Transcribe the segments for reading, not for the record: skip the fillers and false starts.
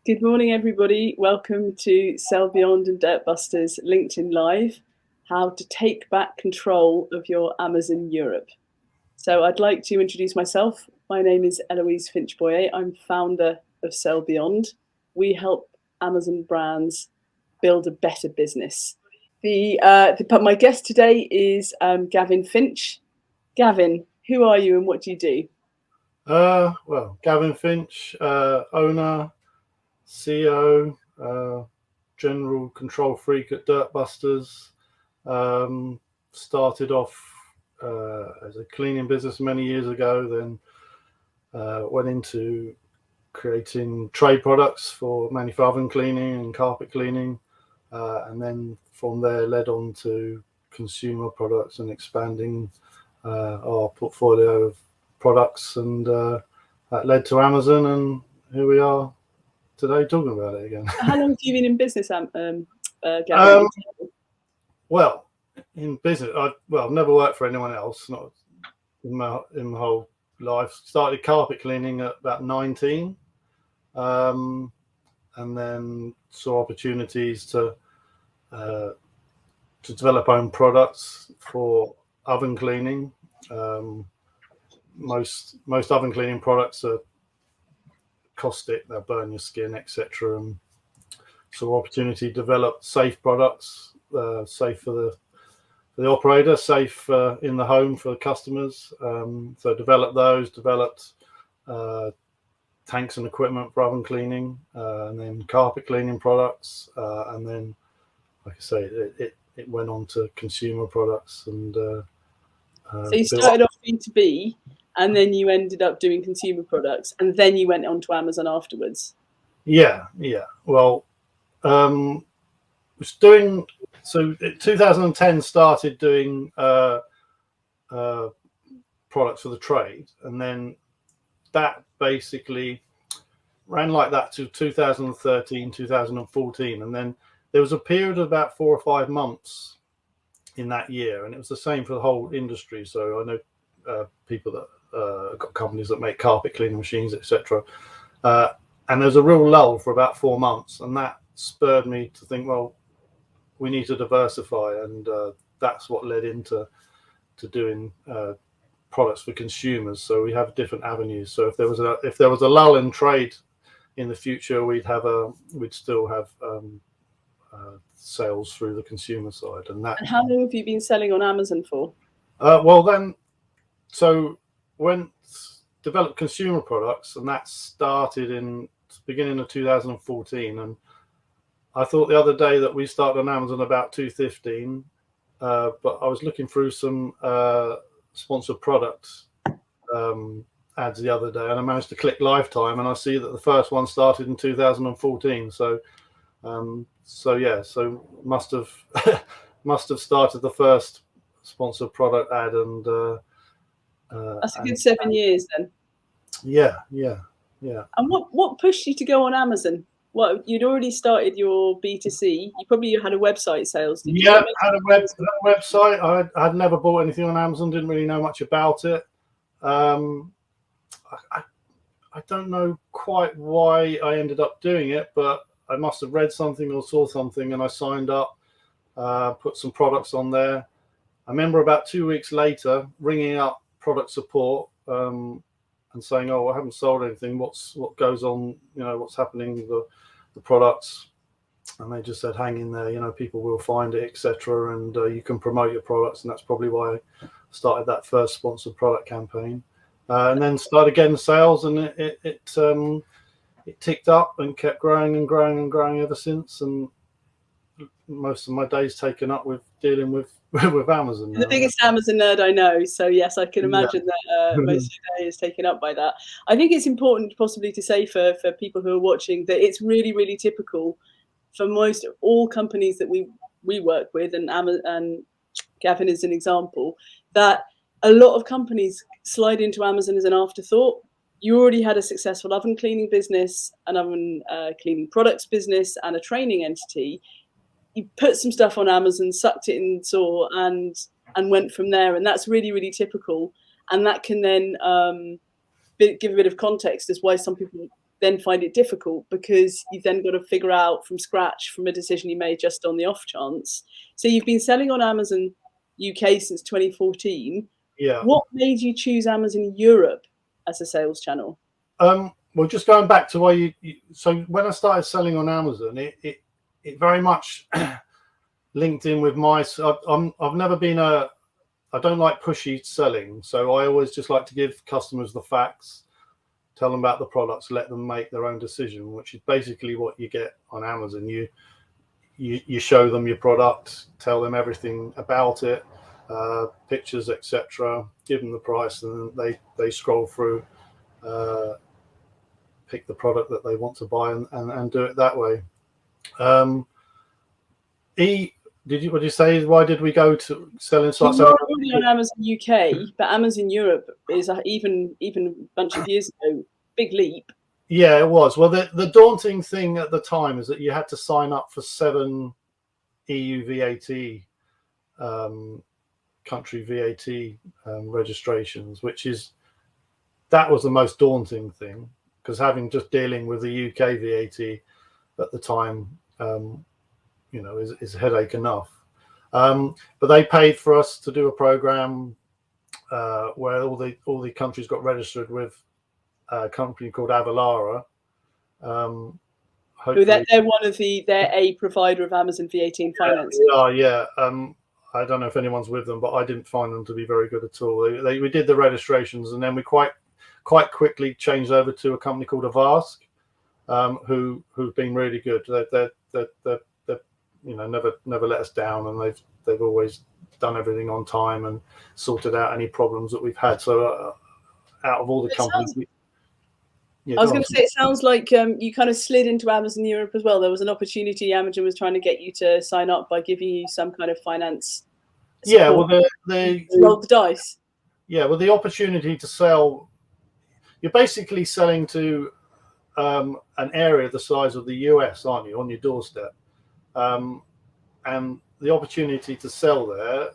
Good morning, everybody. Welcome to Sell Beyond and Dirtbusters LinkedIn Live, how to take back control of your Amazon Europe. So I'd like to introduce myself. My name is Eloise Finch. I'm founder of Sell Beyond. We help Amazon brands build a better business. My guest today is Gavin Finch. Gavin, who are you and what do you do? Well, Gavin Finch, owner, CEO, general control freak at Dirtbusters. Started off as a cleaning business many years ago, then went into creating trade products for oven cleaning and carpet cleaning, and then from there led on to consumer products and expanding our portfolio of products, and that led to Amazon, and here we are today talking about it again. How long have you been in business, Gavin? Well, in business, I've never worked for anyone else, not in my whole life. Started carpet cleaning at about 19, and then saw opportunities to develop own products for oven cleaning. Most oven cleaning products are caustic; they'll burn your skin, etc. And so, opportunity to develop safe products, safe for the operator, safe in the home for the customers. So, developed tanks and equipment for oven cleaning, and then carpet cleaning products, and then, like I say, it went on to consumer products. And so you started off B2B, and then you ended up doing consumer products, and then you went on to Amazon afterwards. Yeah. Well, was doing so. 2010 started doing products for the trade, and then that basically ran like that to 2013, 2014, and then there was a period of about 4 or 5 months in that year, and it was the same for the whole industry. So I know people that got companies that make carpet cleaning machines, etc. And there's a real lull for about 4 months, and that spurred me to think, well, we need to diversify, and that's what led into doing products for consumers. So we have different avenues. So if there was a lull in trade in the future, we'd still have sales through the consumer side. And how long have you been selling on Amazon for? So when developed consumer products, and that started in the beginning of 2014. And I thought the other day that we started on Amazon about 2015, but I was looking through some sponsored products ads the other day, and I managed to click lifetime, and I see that the first one started in 2014. So must have started the first sponsored product ad, and that's a good 7 years then. Yeah. And what pushed you to go on Amazon? What, you'd already started your B2C. You probably had a website sales. Did you? Yeah, had a website. I'd never bought anything on Amazon. Didn't really know much about it. I don't know quite why I ended up doing it, but I must have read something or saw something, and I signed up, put some products on there. I remember about 2 weeks later ringing up product support and saying, "Oh, I haven't sold anything. What goes on? What's happening with the products?" And they just said, "Hang in there. People will find it, etc. And you can promote your products." And that's probably why I started that first sponsored product campaign, and then started getting sales, and it ticked up and kept growing and growing and growing ever since. And most of my days taken up with dealing with Amazon. You're the biggest Amazon nerd I know, so yes, I can imagine that most of your day is taken up by that. I think it's important possibly to say for people who are watching that it's really, really typical for all companies that we work with, and Gavin is an example, that a lot of companies slide into Amazon as an afterthought. You already had a successful oven cleaning business, an oven cleaning products business, and a training entity. You put some stuff on Amazon, sucked it in, saw, and went from there. And that's really, really typical. And that can then give a bit of context as why some people then find it difficult because you've then got to figure out from scratch from a decision you made just on the off chance. So you've been selling on Amazon UK since 2014. Yeah. What made you choose Amazon Europe as a sales channel? Well, just going back to why so when I started selling on Amazon, it very much linked in with my. I've never been I don't like pushy selling, so I always just like to give customers the facts, tell them about the products, let them make their own decision, which is basically what you get on Amazon. You show them your product, tell them everything about it, pictures, etc. Give them the price, and they scroll through, pick the product that they want to buy, and do it that way. What did you say? Why did we go to selling? Start selling on Amazon UK, but Amazon Europe is even a bunch of years ago, big leap. Yeah, it was. Well, the daunting thing at the time is that you had to sign up for 7 EU VAT, country VAT registrations, that was the most daunting thing, because having just dealing with the UK VAT at the time, is a headache enough. But they paid for us to do a program where all the countries got registered with a company called Avalara. They're a provider of Amazon VAT and finance. Yeah. I don't know if anyone's with them, but I didn't find them to be very good at all. We did the registrations, and then we quite quickly changed over to a company called Avask, who've been really good. They're never let us down, and they've always done everything on time and sorted out any problems that we've had. So out of all the companies, I was going to say, it sounds like you kind of slid into Amazon Europe as well. There was an opportunity. Amazon was trying to get you to sign up by giving you some kind of finance support. Yeah, well, they rolled the dice. Yeah, well, the opportunity to sell, you're basically selling to an area the size of the US, aren't you, on your doorstep? And the opportunity to sell there,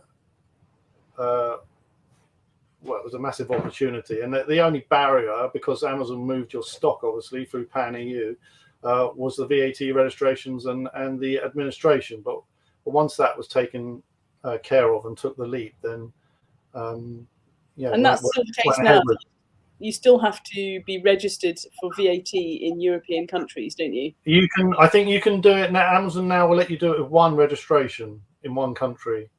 it was a massive opportunity. And the only barrier, because Amazon moved your stock, obviously, through Pan-EU, was the VAT registrations and the administration. But once that was taken care of and took the leap, then, and that's still the case now. You still have to be registered for VAT in European countries, don't you? I think you can do it now. Amazon now will let you do it with one registration in one country.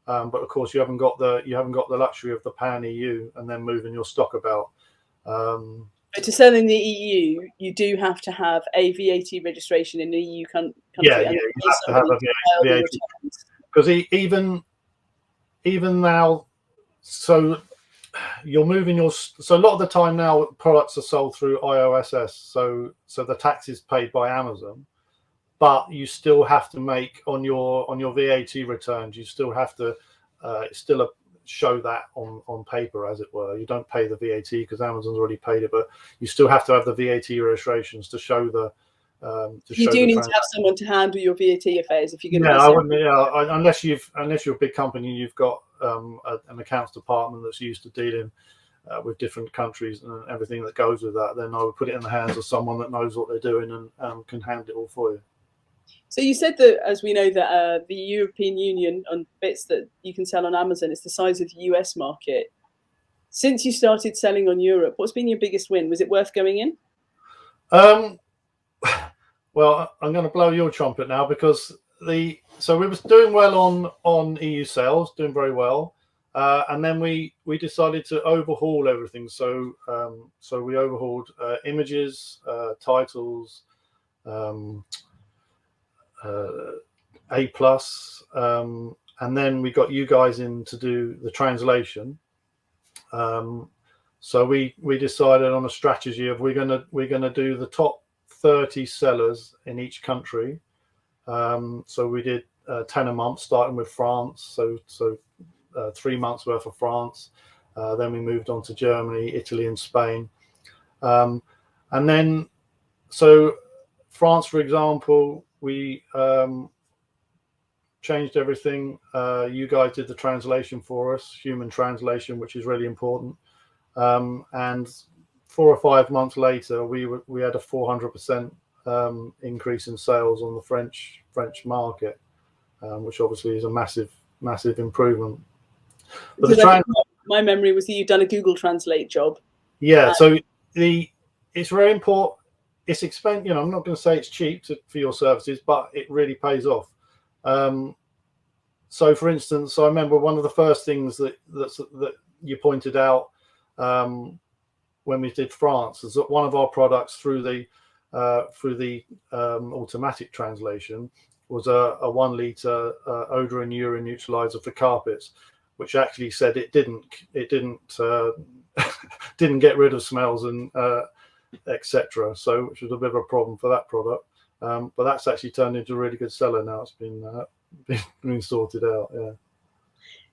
But of course, you haven't got the luxury of the Pan-EU and then moving your stock about. But to sell in the EU, you do have to have a VAT registration in the EU country. Yeah, you have to have a VAT. Because even now, so you're moving so a lot of the time now products are sold through IOSS, so the tax is paid by Amazon. But you still have to make on your VAT returns. You still have to show that on paper, as it were. You don't pay the VAT because Amazon's already paid it, but you still have to have the VAT registrations to show the. You do need to have someone to handle your VAT affairs if you're going to. Yeah, I wouldn't. Yeah, unless you're a big company, you've got an accounts department that's used to dealing with different countries and everything that goes with that. Then I would put it in the hands of someone that knows what they're doing and can handle it all for you. So you said that, as we know, that the European Union on bits that you can sell on Amazon is the size of the US market. Since you started selling on Europe, what's been your biggest win? Was it worth going in? Well, I'm going to blow your trumpet now, because so we was doing well on EU sales, doing very well, and then we decided to overhaul everything. So we overhauled images, titles. A+, and then we got you guys in to do the translation. So we decided on a strategy of we're gonna do the top 30 sellers in each country. So we did 10 a month, starting with France. So 3 months worth of France. Then we moved on to Germany, Italy, and Spain. And then so France, for example, we changed everything. You guys did the translation for us, human translation, which is really important. And 4 or 5 months later, we had a 400% increase in sales on the French market, which obviously is a massive improvement. But because I think my memory was that you'd done a Google Translate job. Yeah, so it's very important. It's expensive. I'm not going to say it's cheap for your services, but it really pays off. So, for instance, I remember one of the first things that you pointed out when we did France is that one of our products through the automatic translation was a 1 litre odor and urine neutralizer for carpets, which actually said it didn't didn't get rid of smells and etc. So, which was a bit of a problem for that product, but that's actually turned into a really good seller now. It's been sorted out. Yeah.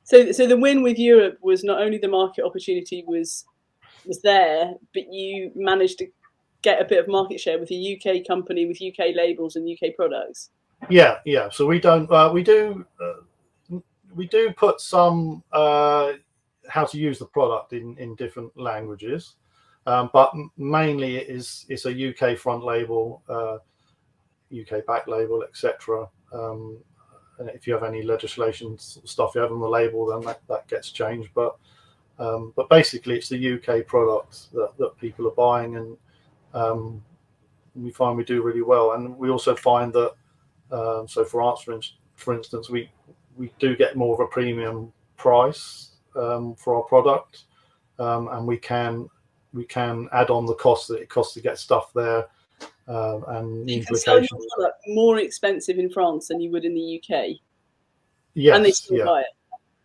So the win with Europe was not only the market opportunity was there, but you managed to get a bit of market share with a UK company with UK labels and UK products. Yeah. So we do put some how to use the product in different languages, but mainly it's a UK front label, UK back label, etc. And if you have any legislation stuff you have on the label, then that gets changed. But basically, it's the UK product that people are buying, and we find we do really well. And we also find that so for instance, we do get more of a premium price for our product, and we can add on the cost that it costs to get stuff there, and the you can sell your product more expensive in France than you would in the UK. Yes, and they still buy it.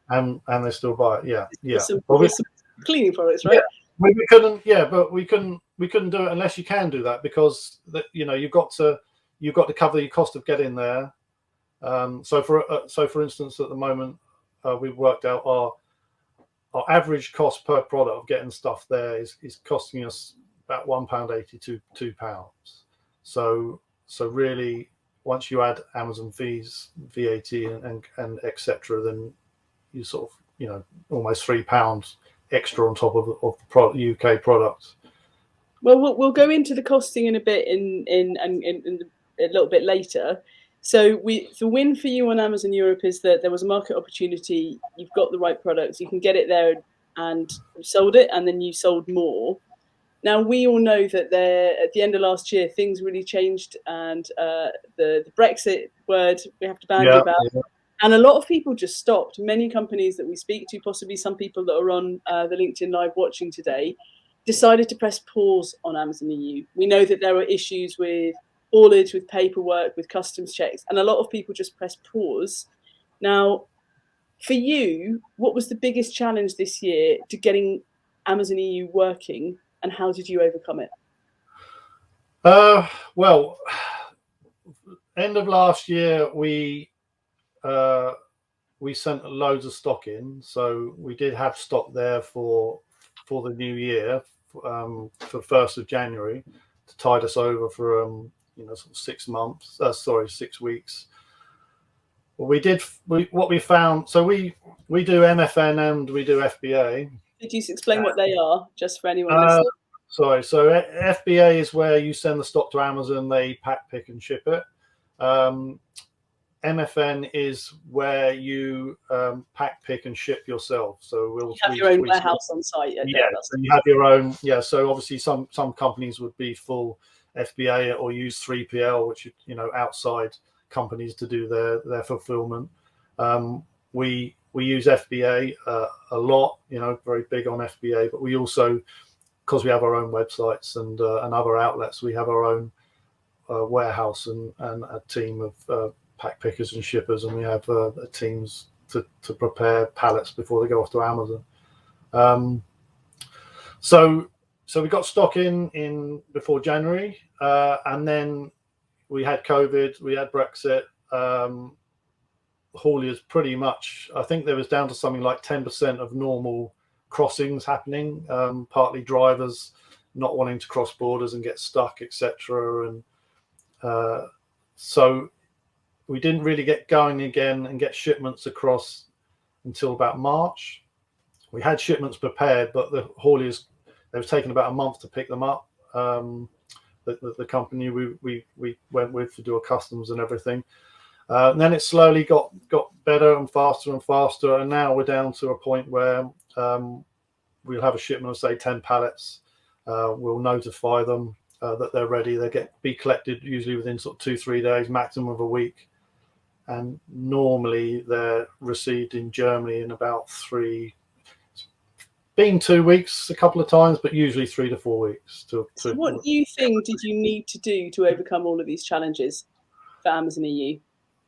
And they still buy it. Yeah. Some cleaning products, right? Yeah. We couldn't. Yeah, but we couldn't do it unless you can do that, because you've got to cover your cost of getting there. So for instance, at the moment, we've worked out our average cost per product of getting stuff there is costing us about £1.80 to £2. So really, once you add Amazon fees, VAT, and etc., then you sort of almost £3 extra on top of the UK product. Well, we'll go into the costing in a bit in a little bit later. So the win for you on Amazon Europe is that there was a market opportunity. You've got the right products. You can get it there and sold it, and then you sold more. Now, we all know that at the end of last year, things really changed, and the Brexit word we have to bandy about. Yeah. And a lot of people just stopped. Many companies that we speak to, possibly some people that are on the LinkedIn Live watching today, decided to press pause on Amazon EU. We know that there are issues with haulage, with paperwork, with customs checks, and a lot of people just press pause. Now, for you, what was the biggest challenge this year to getting Amazon EU working, and how did you overcome it? Well, end of last year, we sent loads of stock in, so we did have stock there for the new year, for 1st of January, to tide us over for sort of 6 months. 6 weeks. Well, what we found. So we do MFN and we do FBA. Could you explain what they are, just for anyone listening? Sorry. So FBA is where you send the stock to Amazon, they pack, pick, and ship it. MFN is where you pack, pick, and ship yourself. So you have your own warehouse on site. Yeah, so you have your own. Yeah, so obviously some companies would be full FBA or use 3PL, which outside companies to do their fulfillment. We use FBA a lot. Very big on FBA, but we also, because we have our own websites and other outlets, we have our own warehouse and a team of pack pickers and shippers, and we have teams to prepare pallets before they go off to Amazon. So we got stock in before January, and then we had COVID, we had Brexit. Hauliers pretty much, I think there was down to something like 10% of normal crossings happening, partly drivers not wanting to cross borders and get stuck, etc. And so we didn't really get going again and get shipments across until about March. We had shipments prepared, but the hauliers, It was taking about a month to pick them up. The company we went with to do our customs and everything. And then it slowly got better and faster, and now we're down to a point where we'll have a shipment of say 10 pallets. We'll notify them that they're ready. They be collected usually within sort of 2-3 days, maximum of a week, and normally they're received in Germany in about 3. Been 2 weeks a couple of times, but usually 3 to 4 weeks. So what new thing did you need to do to overcome all of these challenges for Amazon EU?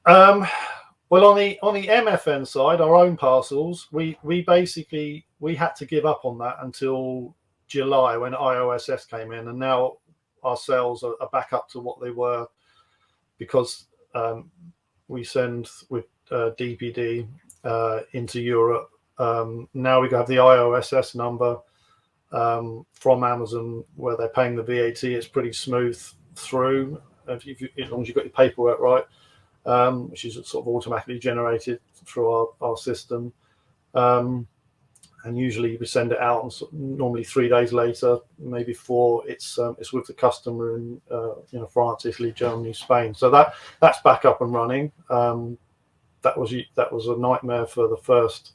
Well, on the MFN side, our own parcels, we basically had to give up on that until July when IOSS came in, and now our sales are back up to what they were, because we send with DPD into Europe. Now we have the IOSS number from Amazon where they're paying the VAT. It's pretty smooth through, as long as you've got your paperwork right, which is sort of automatically generated through our system. And usually we send it out, and normally 3 days later, maybe 4, it's with the customer in France, Italy, Germany, Spain. So that's back up and running. That was a nightmare for the first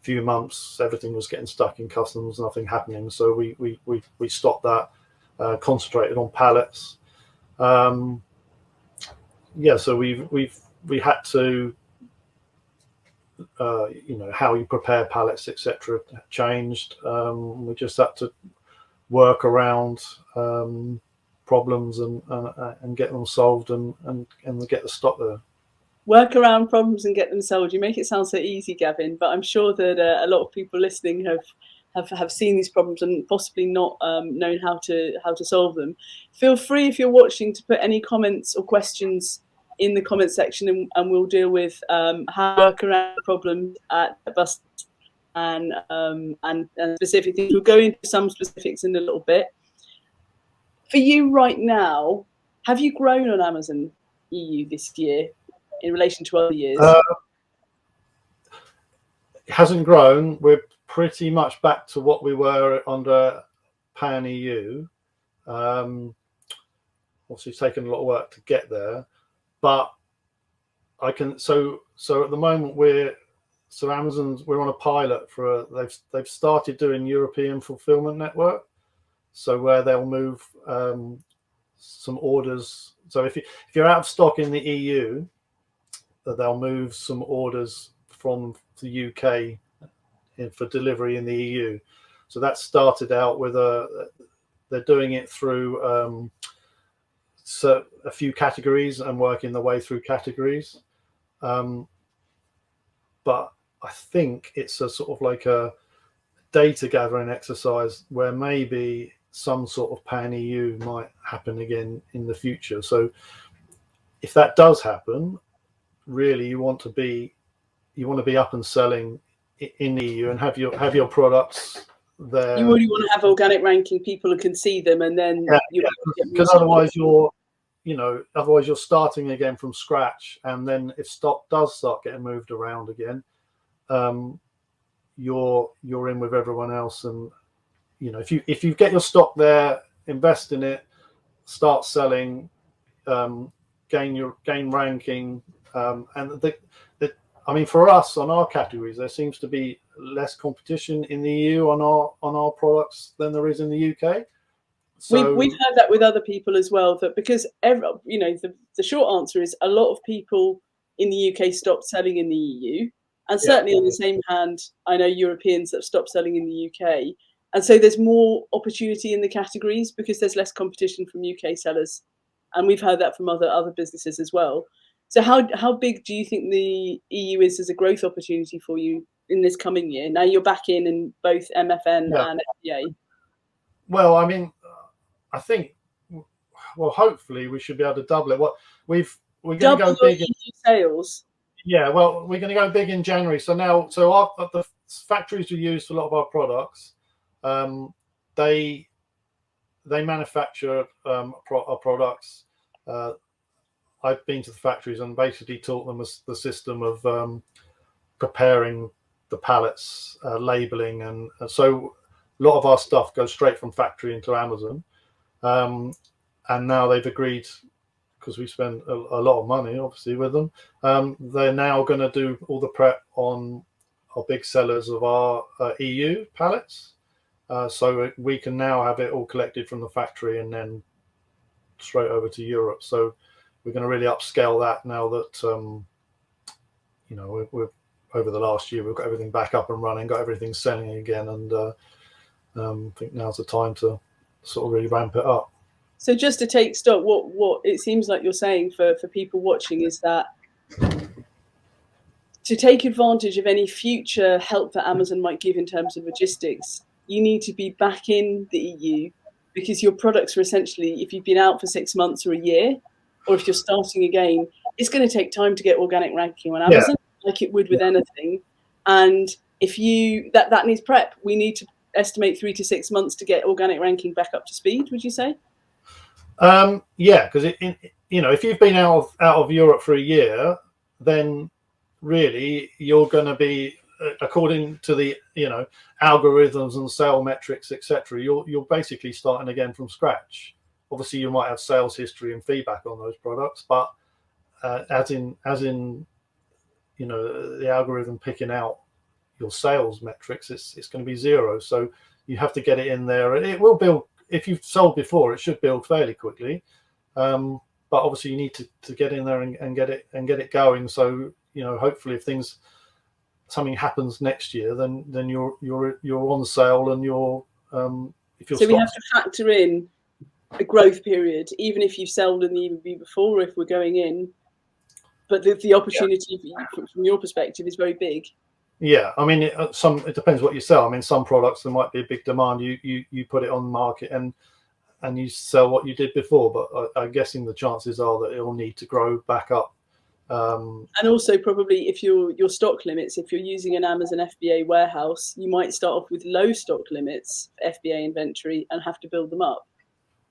few months. Everything was getting stuck in customs, nothing happening. So we stopped that, concentrated on pallets. So we had to, how you prepare pallets, etc., changed. We just had to work around problems and get them solved and get the stock there. Work around problems and get them solved. You make it sound so easy, Gavin, but I'm sure that a lot of people listening have seen these problems and possibly not known how to solve them. Feel free, if you're watching, to put any comments or questions in the comment section, and we'll deal with how to work around problems at Dirtbusters and specific things. We'll go into some specifics in a little bit. For you right now, have you grown on Amazon EU this year in relation to other years? It hasn't grown. We're pretty much back to what we were under Pan EU. Obviously, it's taken a lot of work to get there, but I can. So at the moment we're on a pilot for they've started doing European Fulfilment Network, so where they'll move some orders. So if you're out of stock in the EU, they'll move some orders from the UK for delivery in the EU. So that started out with they're doing it through so a few categories and working their way through categories. But I think it's a sort of like a data gathering exercise where maybe some sort of Pan EU might happen again in the future. So if that does happen, really you want to be up and selling in the EU and have your products there. You already want to have organic ranking, people who can see them, and then because otherwise you're starting again from scratch, and then if stock does start getting moved around again, you're in with everyone else. And if you get your stock there, invest in it, start selling, gain ranking, and I mean, for us on our categories, there seems to be less competition in the EU on our products than there is in the UK. So we've heard that with other people as well, that because the short answer is a lot of people in the UK stopped selling in the EU, and certainly on the same hand, I know Europeans that have stopped selling in the UK, and so there's more opportunity in the categories because there's less competition from UK sellers, and we've heard that from other businesses as well. So how big do you think the EU is as a growth opportunity for you in this coming year? Now you're back in both MFN and FBA. Well, I mean, I think, hopefully we should be able to double it. We're going to go big in sales. Yeah, well, we're going to go big in January. So the factories we use for a lot of our products, they manufacture our products. I've been to the factories and basically taught them the system of preparing the pallets, labeling, and so a lot of our stuff goes straight from factory into Amazon, and now they've agreed, because we spend a lot of money obviously with them, they're now going to do all the prep on our big sellers of our EU pallets, so we can now have it all collected from the factory and then straight over to Europe. So we're going to really upscale that now that we're over the last year we've got everything back up and running, got everything selling again, and I think now's the time to sort of really ramp it up. So just to take stock, what it seems like you're saying for people watching is that to take advantage of any future help that Amazon might give in terms of logistics, you need to be back in the EU, because your products are essentially, if you've been out for 6 months or a year, or if you're starting again, it's going to take time to get organic ranking on Amazon, like it would with anything. And if that needs prep, we need to estimate 3 to 6 months to get organic ranking back up to speed, would you say? Yeah, because if you've been out of Europe for a year, then really you're going to be, according to the algorithms and sale metrics, etc., you're basically starting again from scratch. Obviously you might have sales history and feedback on those products, but as in the algorithm picking out your sales metrics, it's going to be zero. So you have to get it in there, and it will build. If you've sold before, it should build fairly quickly, but obviously you need to get in there and get it going. So hopefully if something happens next year, then you're on sale, and if you're so we have to factor in a growth period, even if you've sold in the EBB before, if we're going in, but the opportunity from your perspective is very big. Yeah, I mean, it depends what you sell. I mean, some products there might be a big demand. You put it on the market and you sell what you did before, but I'm guessing the chances are that it will need to grow back up. And also probably if your stock limits, if you're using an Amazon FBA warehouse, you might start off with low stock limits for FBA inventory and have to build them up.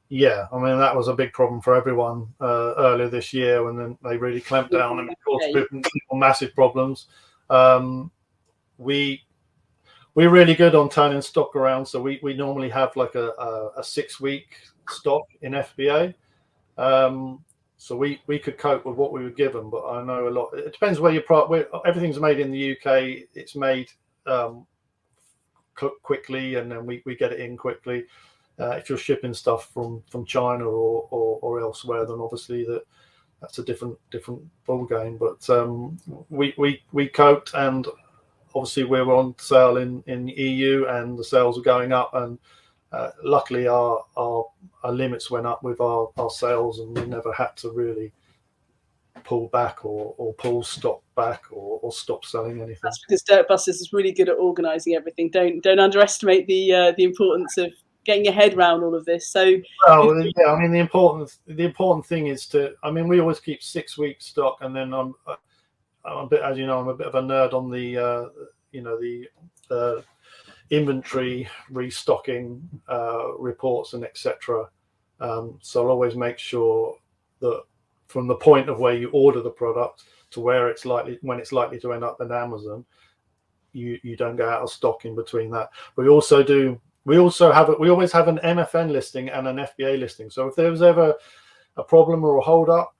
Yeah, I mean, that was a big problem for everyone earlier this year, when then they really clamped down and caused people massive problems. We're really good on turning stock around, so we normally have like a 6-week stock in FBA. So we could cope with what we were given, but I know a lot. It depends where your product. Everything's made in the UK. It's made quickly, and then we get it in quickly. If you're shipping stuff from China or elsewhere, then obviously that's a different ball game. But we coped, and obviously we were on sale in EU, and the sales were going up, and luckily our limits went up with our sales, and we never had to really pull back or pull stock back or stop selling anything. That's because Dirtbusters is really good at organising everything. Don't underestimate the importance of getting your head around all of this. So yeah, I mean, the important thing is we always keep 6 weeks stock, and then I'm a bit, as you know, I'm a bit of a nerd on the inventory restocking reports and etc. So I'll always make sure that from the point of where you order the product to when it's likely to end up in Amazon, you don't go out of stock in between that. We always have an MFN listing and an FBA listing. So if there was ever a problem or a hold up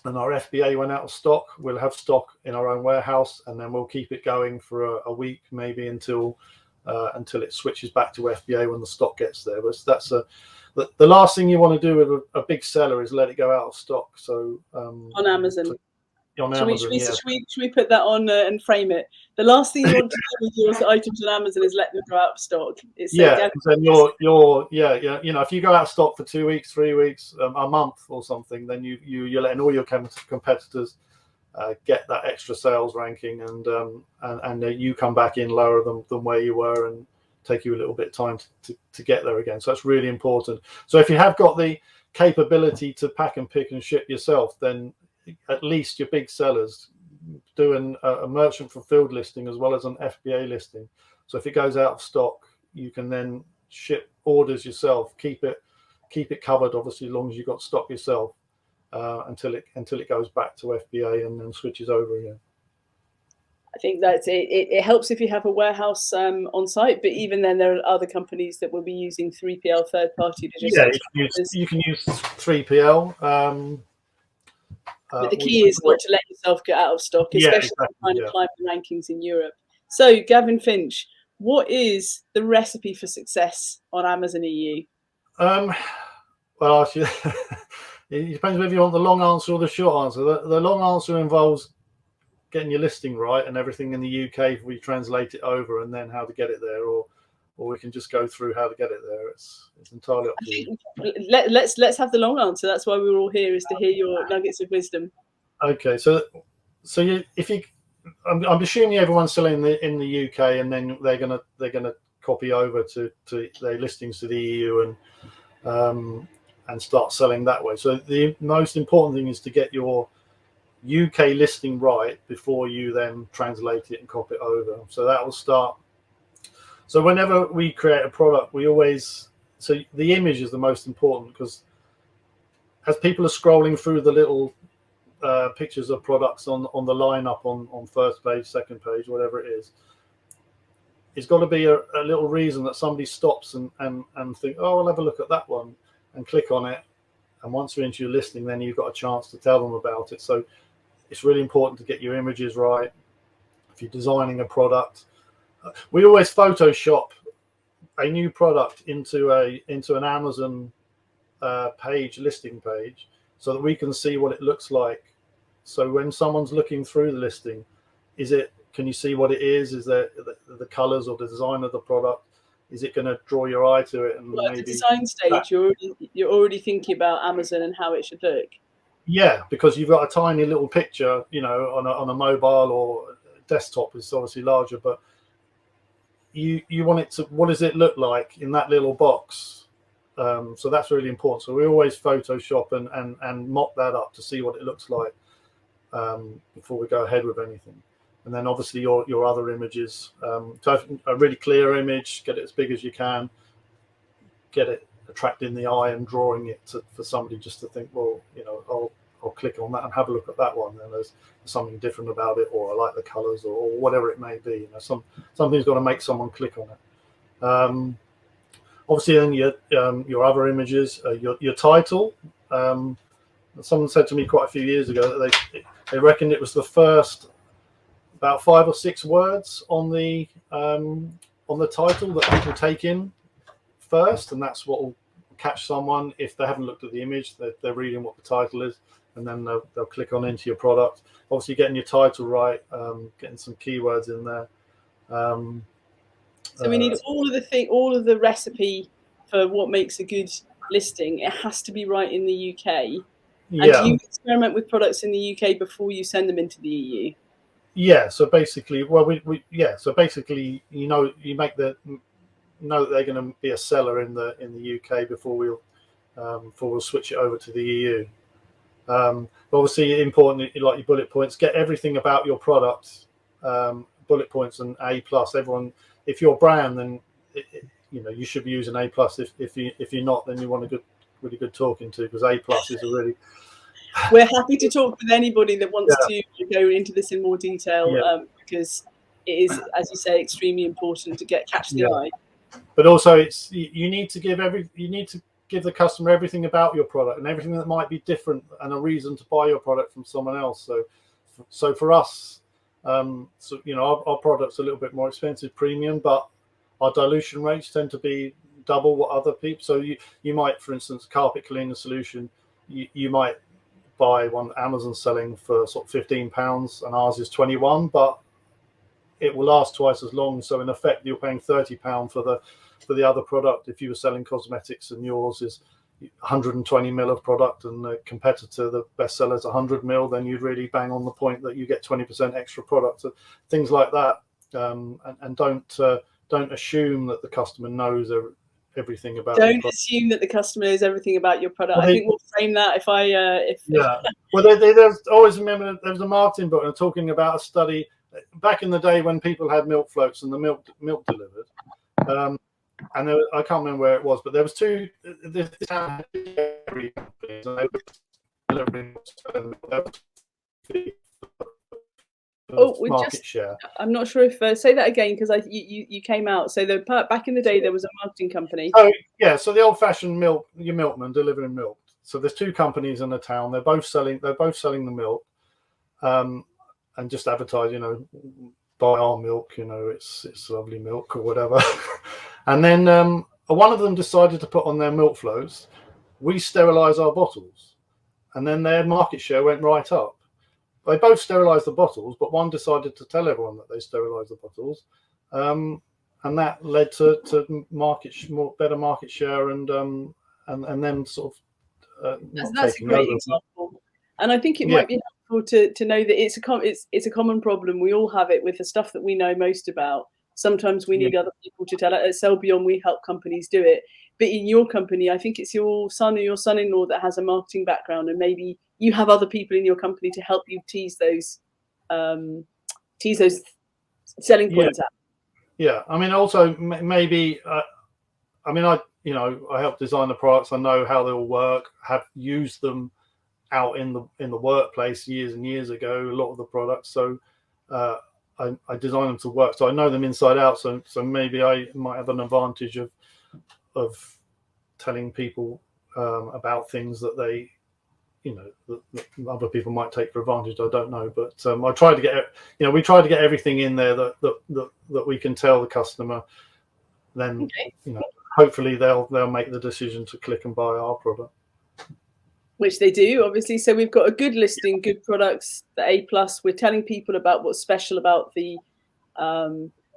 and our FBA went out of stock, we'll have stock in our own warehouse, and then we'll keep it going for a week, maybe until it switches back to FBA when the stock gets there. But that's the last thing you want to do with a big seller is let it go out of stock. So on Amazon. Should we put that on and frame it? The last thing you want to do with your items on Amazon is let them go out of stock. Then if you go out of stock for 2 weeks, 3 weeks, a month or something, then you're letting all your competitors get that extra sales ranking, and you come back in lower than where you were, and take you a little bit of time to get there again. So that's really important. So if you have got the capability to pack and pick and ship yourself, then at least your big sellers doing a merchant fulfilled listing as well as an FBA listing. So if it goes out of stock, you can then ship orders yourself, keep it covered, obviously, as long as you've got stock yourself, until it goes back to FBA and then switches over again. think that it helps if you have a warehouse on site, but even then there are other companies that will be using 3PL, third-party logistics. You can use 3PL. But the key is not to let yourself get out of stock, especially trying to climb the rankings in Europe. So, Gavin Finch, what is the recipe for success on Amazon EU? Well, actually, it depends whether you want the long answer or the short answer. The long answer involves getting your listing right and everything in the UK if we translate it over, and then how to get it there, or we can just go through how to get it there. It's entirely up to you. Let's have the long answer. That's why we're all here, is to hear your nuggets of wisdom. Okay, so I'm assuming everyone's still in the UK, and then they're gonna copy over to their listings to the EU and start selling that way. So the most important thing is to get your UK listing right before you then translate it and copy it over. So that will start. So whenever we create a product, so the image is the most important, because as people are scrolling through the little pictures of products on the lineup on first page, second page, whatever it is, it's got to be a little reason that somebody stops and think, oh, I'll have a look at that one, and click on it. And once you're into your listing, then you've got a chance to tell them about it. So it's really important to get your images right. If you're designing a product, we always Photoshop a new product into an Amazon listing page, so that we can see what it looks like. So when someone's looking through the listing, can you see what it is? Is there the colors or the design of the product? Is it going to draw your eye to it? And at the design stage, you're already thinking about Amazon and how it should look. Yeah, because you've got a tiny little picture, on a mobile or desktop is obviously larger, but you want it to, what does it look like in that little box? So that's really important. So we always Photoshop and mock that up to see what it looks like before we go ahead with anything. And then obviously your other images, to have a really clear image, get it as big as you can, get it attracting the eye and drawing it for somebody just to think, well, I'll click on that and have a look at that one. And there's something different about it, or I like the colors, or whatever it may be. Something's got to make someone click on it. Obviously, then your other images, your title. Someone said to me quite a few years ago that they reckoned it was the first about 5 or 6 words on the title that people take in first, and that's what will catch someone if they haven't looked at the image. They're reading what the title is, and then they'll click on into your product. Obviously, getting your title right, getting some keywords in there. So we need all of the recipe for what makes a good listing. It has to be right in the UK. Yeah. And do you experiment with products in the UK before you send them into the EU? Yeah. So basically, So basically, you make know that they're going to be a seller in the UK before we'll switch it over to the EU. Obviously, important, like your bullet points, get everything about your product, bullet points and A+. Everyone, if you're a brand, then you should be using A+. If you're not, then you want a really good talking to, because A+ is a really. We're happy to talk with anybody that wants to go into this in more detail, because it is, as you say, extremely important to catch the eye. But also, you need to give the customer everything about your product and everything that might be different, and a reason to buy your product from someone else. So for us, our product's a little bit more expensive, premium, but our dilution rates tend to be double what other people. So you might, for instance, carpet cleaner solution, you might buy one Amazon selling for sort of £15, and ours is 21, but it will last twice as long. So in effect, you're paying £30 for the other product. If you were selling cosmetics and yours is 120 ml of product, and the competitor, the bestseller, is 100 ml, then you'd really bang on the point that you get 20% extra product. So things like that, and don't assume that the customer knows everything about. Don't assume that the customer knows everything about your product. I think we'll frame that. Well, there's always, remember, there was a marketing book and talking about a study back in the day when people had milk floats and the milk delivered. And I can't remember where it was, but there was two dairy companies, and they were delivering Oh, we market share. I'm not sure if say that again, because you came out. So back in the day there was a marketing company. So yeah, so the old-fashioned milk, your milkman delivering milk. So there's two companies in the town. They're both selling the milk, and just advertise, buy our milk, it's lovely milk or whatever. And then one of them decided to put on their milk floats, we sterilize our bottles, and then their market share went right up. They both sterilized the bottles, but one decided to tell everyone that they sterilized the bottles, and that led to better market share, and then sort of that's a great example. And I think it might be helpful to know that it's a common problem. We all have it with the stuff that we know most about. Sometimes we need other people to tell it. At Sell Beyond, we help companies do it. But in your company, I think it's your son or your son-in-law that has a marketing background, and maybe you have other people in your company to help you tease those selling points out. Yeah, I mean, also maybe I help design the products. I know how they all work. Have used them out in the workplace years and years ago. A lot of the products, so I design them to work, so I know them inside out. So maybe I might have an advantage of telling people about things that they, that other people might take for advantage. I don't know, but I try to get, we try to get everything in there that we can tell the customer. Then hopefully they'll make the decision to click and buy our product, which they do, obviously. So we've got a good listing, good products, the A+. We're telling people about what's special about the.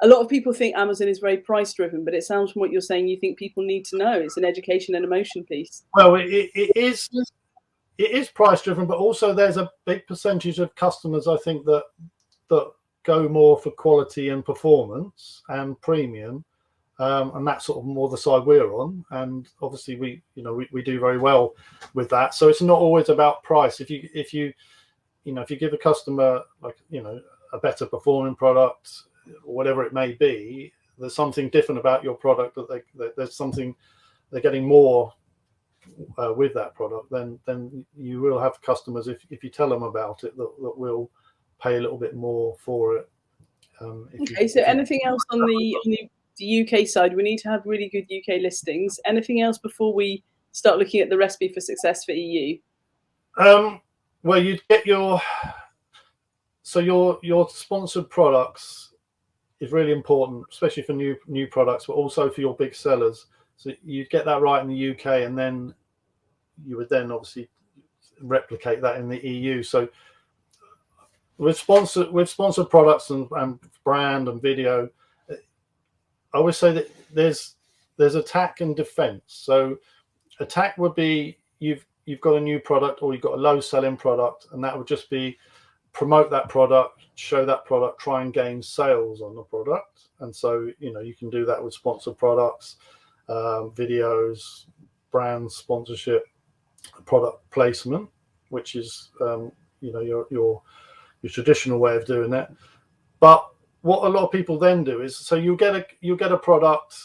A lot of people think Amazon is very price driven, but it sounds from what you're saying, you think people need to know. It's an education and emotion piece. Well, it is price driven, but also there's a big percentage of customers, I think, that go more for quality and performance and premium, and that's sort of more the side we're on. And obviously we do very well with that. So it's not always about price. If you give a customer, like, a better performing product, whatever it may be, there's something different about your product, that there's something they're getting more with that product, then you will have customers, if you tell them about it, that will pay a little bit more for it. So anything else on the UK side? We need to have really good UK listings. Anything else before we start looking at the recipe for success for EU? Well, you'd get your sponsored products is really important, especially for new products, but also for your big sellers. So you'd get that right in the UK, and then you would then obviously replicate that in the EU. So with sponsored products and brand and video, I always say that there's attack and defense. So attack would be you've got a new product, or you've got a low selling product, and that would just be promote that product, show that product, try and gain sales on the product. And so you can do that with sponsored products, videos, brand sponsorship, product placement, which is your traditional way of doing that. But what a lot of people then do is, so you get a product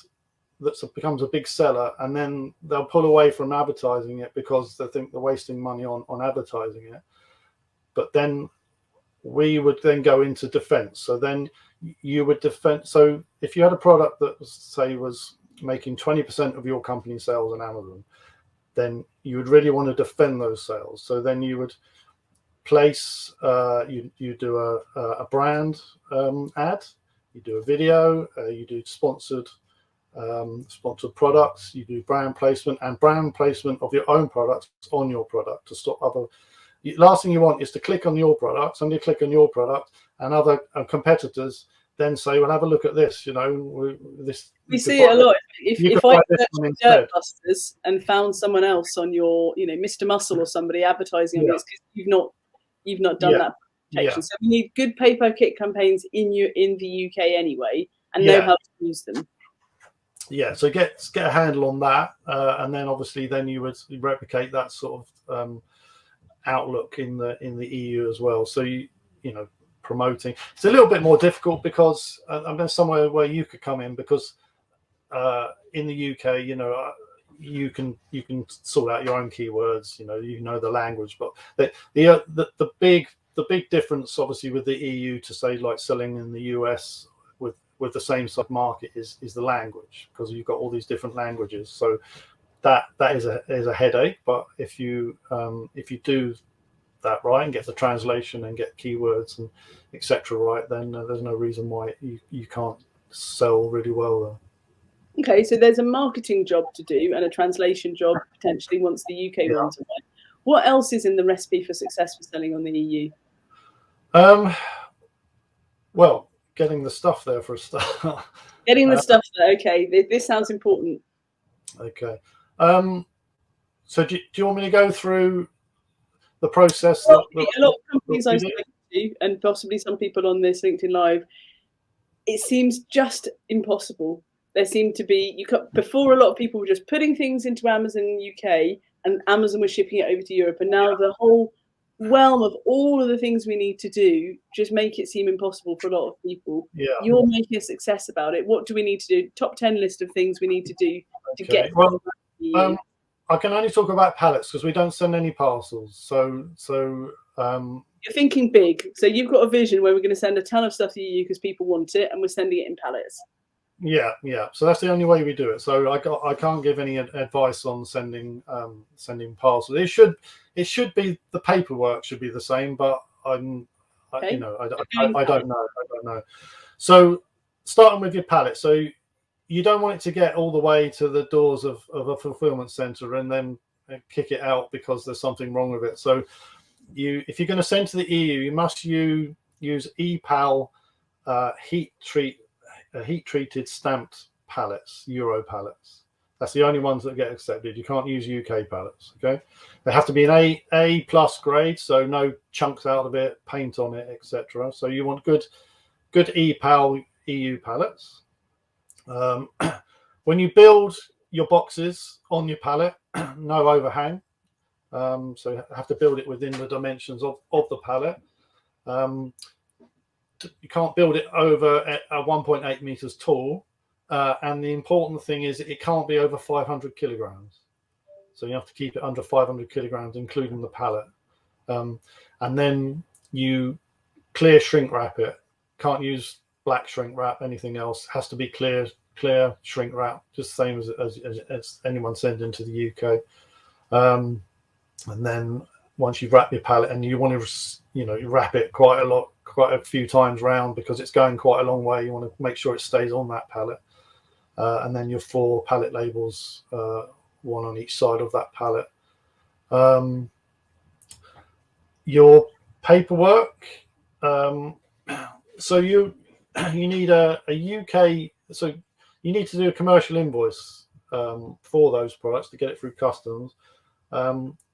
that becomes a big seller, and then they'll pull away from advertising it because they think they're wasting money on advertising it. But then we would then go into defense. So then you would defend. So if you had a product that was making 20% of your company sales on Amazon, then you would really want to defend those sales. So then you would place, you do a brand ad, you do a video, you do sponsored products, you do brand placement of your own products on your product to stop other. Last thing you want is to click on your product, somebody click on your product, and other competitors then say, well, have a look at this, we see it a lot. If I searched Dirtbusters and found someone else on your, Mr. Muscle or somebody advertising on this, because you've not done that protection. So we need good pay-per-click campaigns in the UK anyway, and know how to use them. Yeah, so get a handle on that, and then obviously you would replicate that sort of outlook in the EU as well. So promoting, it's a little bit more difficult because there's somewhere where you could come in, because in the UK, you can sort out your own keywords, the language, but the big the big difference, obviously, with the EU to say like selling in the US with the same sub market is the language, because you've got all these different languages. So that is a headache. But if you do that right and get the translation and get keywords and etc. right, then there's no reason why you can't sell really well there. Okay, so there's a marketing job to do and a translation job potentially once the UK one's away. What else is in the recipe for success for selling on the EU? Well, getting the stuff there for a start. Getting the stuff there. Okay, this sounds important. Okay. So do you want me to go through the process? Well, a lot of companies I speak to, and possibly some people on this LinkedIn Live, it seems just impossible. There seem to be, before, a lot of people were just putting things into Amazon UK and Amazon was shipping it over to Europe, and now the whole realm of all of the things we need to do just make it seem impossible for a lot of people. Yeah. You're making a success about it. What do we need to do? Top 10 list of things we need to do to get. Well, I can only talk about pallets because we don't send any parcels. So you're thinking big. So you've got a vision where we're going to send a ton of stuff to you because people want it, and we're sending it in pallets. Yeah. So that's the only way we do it. So I can't give any advice on sending parcels. It should be, the paperwork should be the same, but I don't know. So starting with your pallet. So you don't want it to get all the way to the doors of a fulfillment center and then kick it out because there's something wrong with it. So if you're going to send to the EU, you must use EPAL heat-treated stamped pallets, Euro pallets. That's the only ones that get accepted. You can't use UK pallets. Okay, they have to be an A+ grade, so no chunks out of it, paint on it, etc. So you want good EPAL EU pallets. When you build your boxes on your pallet, no overhang. So you have to build it within the dimensions of the pallet. You can't build it over at 1.8 meters tall. And the important thing is it can't be over 500 kilograms. So you have to keep it under 500 kilograms, including the pallet. And then you clear shrink wrap it. Can't use black shrink wrap, anything else. Has to be clear shrink wrap, just the same as anyone sending to the UK. And then once you've wrapped your pallet, and you want to, you wrap it quite a few times round because it's going quite a long way. You want to make sure it stays on that pallet. And then your 4 pallet labels, one on each side of that pallet. Your paperwork. So you need a UK. So you need to do a commercial invoice for those products to get it through customs.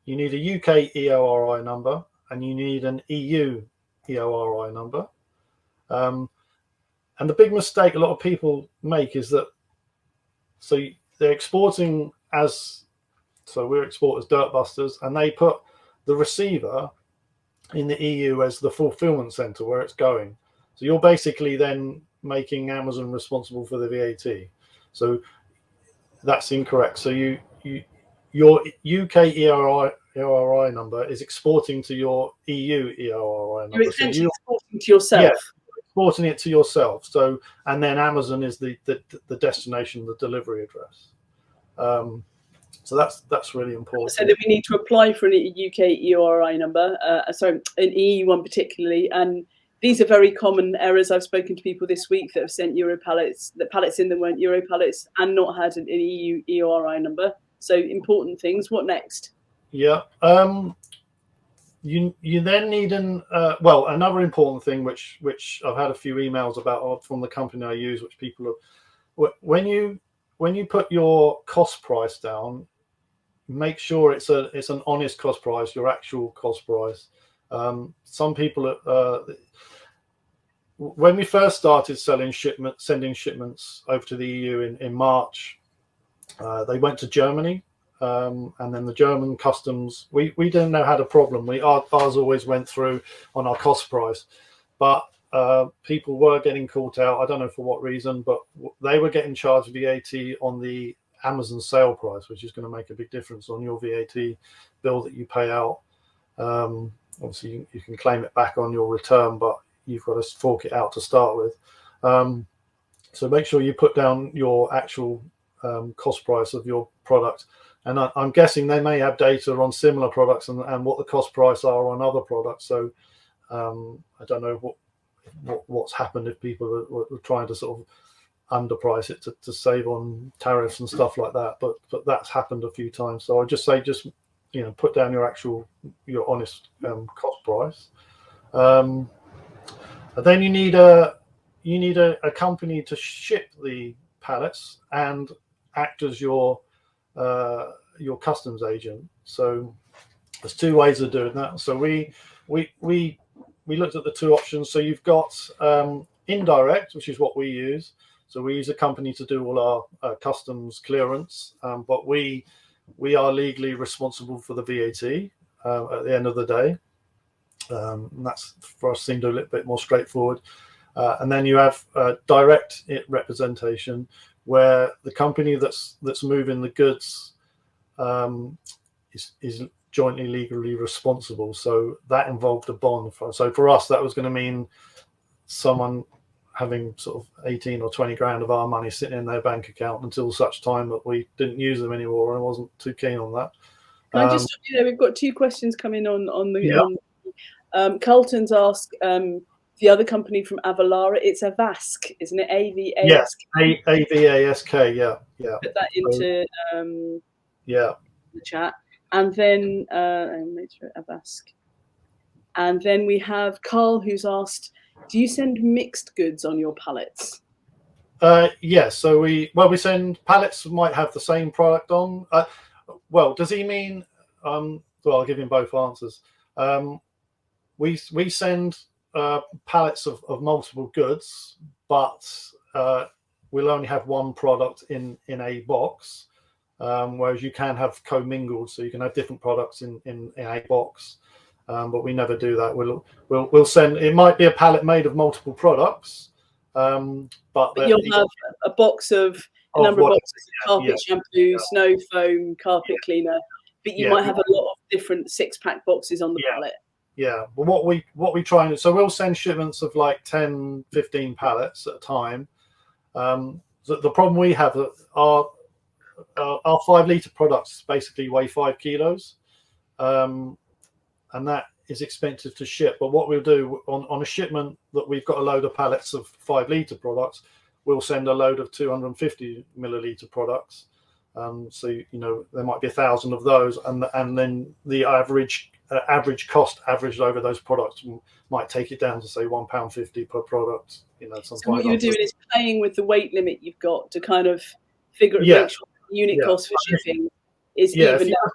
You need a UK EORI number, and you need an EU EORI number. And the big mistake a lot of people make is that, so they're exporting we're exporters, Dirtbusters, and they put the receiver in the EU as the fulfillment center where it's going. So you're basically then making Amazon responsible for the VAT. So that's incorrect. So your UK EORI number is exporting to your EU EORI number. You're essentially exporting to yourself. Yeah, exporting it to yourself. So, and then Amazon is the destination, the delivery address. So that's really important. So that we need to apply for a UK EORI number, an EU one particularly, and these are very common errors. I've spoken to people this week that have sent Euro pallets, that pallets in them weren't Euro pallets, and not had an EU EORI number. So important things. What next? Yeah. You then need another important thing, which I've had a few emails about from the company I use, which people are, when you put your cost price down, make sure it's an honest cost price, your actual cost price. Some people when we first started sending shipments over to the EU in March, they went to Germany, and then the German customs, we didn't know had a problem. Ours always went through on our cost price, but people were getting caught out. I don't know for what reason, but they were getting charged VAT on the Amazon sale price, which is going to make a big difference on your VAT bill that you pay out. obviously you can claim it back on your return, but you've got to fork it out to start with. So make sure you put down your actual cost price of your product. And I'm guessing they may have data on similar products and what the cost price are on other products. So I don't know what's happened if people are trying to sort of underprice it to save on tariffs and stuff like that. But that's happened a few times. So I just say put down your honest cost price. And then you need a company to ship the pallets and act as your customs agent. So there's two ways of doing that. So we looked at the two options. So you've got indirect, which is what we use. So we use a company to do all our customs clearance, but we are legally responsible for the VAT at the end of the day. And that's for us seemed a little bit more straightforward. And then you have direct representation, where the company that's moving the goods is jointly legally responsible. So that involved a bond. So for us, that was going to mean someone having sort of 18 or 20 grand of our money sitting in their bank account until such time that we didn't use them anymore, and I wasn't too keen on that. Can I just stop you there? We've got two questions coming on the Carlton's asked the other company from Avalara. It's Avask, isn't it? AVASK. Yes, AVASK. Yeah. Put that into the chat, and then Avask, and then we have Carl who's asked, do you send mixed goods on your pallets? Yes. So we send pallets might have the same product on. Well, does he mean? Well, I'll give him both answers. We send pallets of multiple goods, but we'll only have one product in a box, whereas you can have commingled, so you can have different products in a box. But we never do that. We'll send. It might be a pallet made of multiple products, but you'll have a box of a number of boxes of carpet shampoo, snow foam, carpet cleaner. But you might have a lot of different 6-pack boxes on the pallet. Yeah, but what we try and so we'll send shipments of like 10, 15 pallets at a time. The problem we have our 5-litre products basically weigh 5 kilos. And that is expensive to ship. But what we'll do on a shipment that we've got a load of pallets of 5-litre products, we'll send a load of 250 milliliter products. So there might be 1,000 of those, and then the average cost averaged over those products might take it down to say £1.50 per product. So what you're doing is playing with the weight limit you've got to kind of make sure the unit cost for shipping is even out.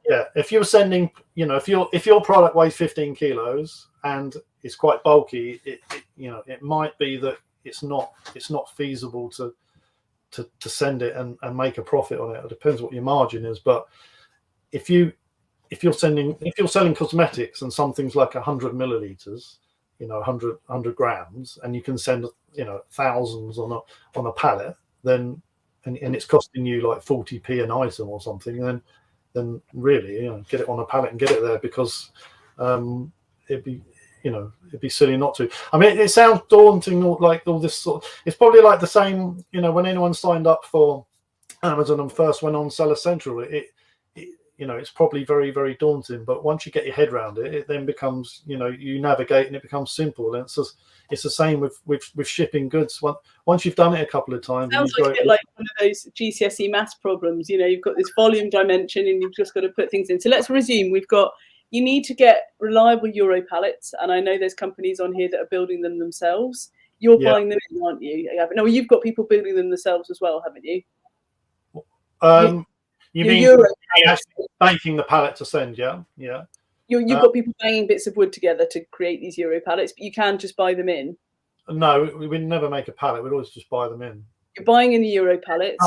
Yeah, if you're sending, if your product weighs 15 kilos and it's quite bulky, it might be that it's not feasible to send it and make a profit on it. It depends what your margin is, but if you're selling cosmetics and something's like 100 milliliters, 100 grams, and you can send thousands on a pallet, then and it's costing you like 40p an item or something, then really, get it on a pallet and get it there, because it'd be silly not to. I mean, it sounds daunting, like all this sort of, it's probably like the same, when anyone signed up for Amazon and first went on Seller Central, it's probably very, very daunting. But once you get your head around it, it then becomes, you navigate and it becomes simple. And it's the same with shipping goods. Once you've done it a couple of times, sounds like a bit like one of those GCSE maths problems. You've got this volume dimension and you've just got to put things in. So let's resume. You need to get reliable Euro pallets, and I know there's companies on here that are building them themselves. You're buying them in, aren't you? No, you've got people building them themselves as well, haven't you? You mean Euro banking the pallet to send? Yeah. You've got people banging bits of wood together to create these Euro pallets, but you can just buy them in. No, we never make a pallet. We'd always just buy them in. You're buying in the Euro pallets.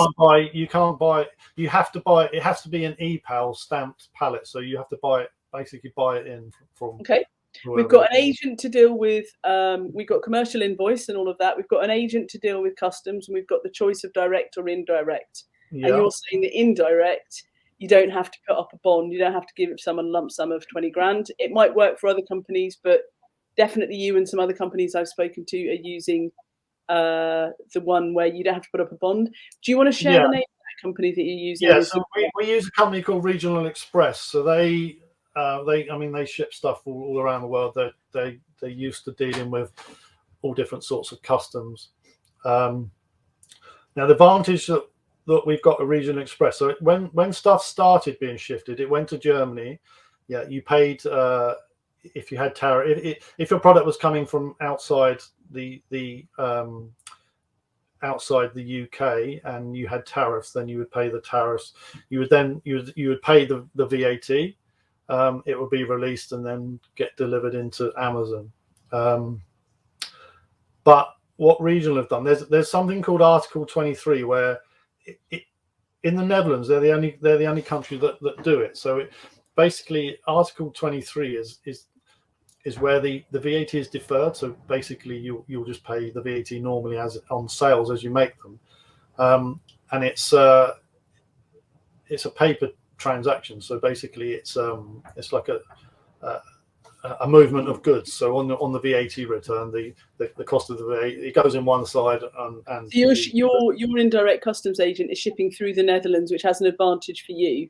You can't buy. You have to buy. It has to be an EPAL stamped pallet, so you have to buy it. Basically, buy it in from. Okay. We've got an agent to deal with. We've got commercial invoice and all of that. We've got an agent to deal with customs, and we've got the choice of direct or indirect. Yeah. And you're saying the indirect, You don't have to put up a bond. You don't have to give someone a lump sum of 20 grand. It might work for other companies, but definitely you and some other companies I've spoken to are using the one where you don't have to put up a bond. Do you want to share the name of that company that you're using? Yeah, so we use a company called Regional Express. So they ship stuff all around the world. They're used to dealing with all different sorts of customs. Now the advantage that we've got a Regional Express. So when stuff started being shifted, it went to Germany. Yeah, you paid if you had tariff. If your product was coming from outside the UK and you had tariffs, then you would pay the tariffs. You would pay the VAT. It would be released and then get delivered into Amazon. But what Regional have done, there's something called Article 23 where in the Netherlands they're the only country that do it. So basically Article 23 is where the VAT is deferred. So basically you'll just pay the VAT normally as on sales as you make them, and it's a paper transaction. So basically it's like a movement of goods. So on the VAT return, the cost of the VAT, it goes in one side, and so your indirect customs agent is shipping through the Netherlands, which has an advantage for you.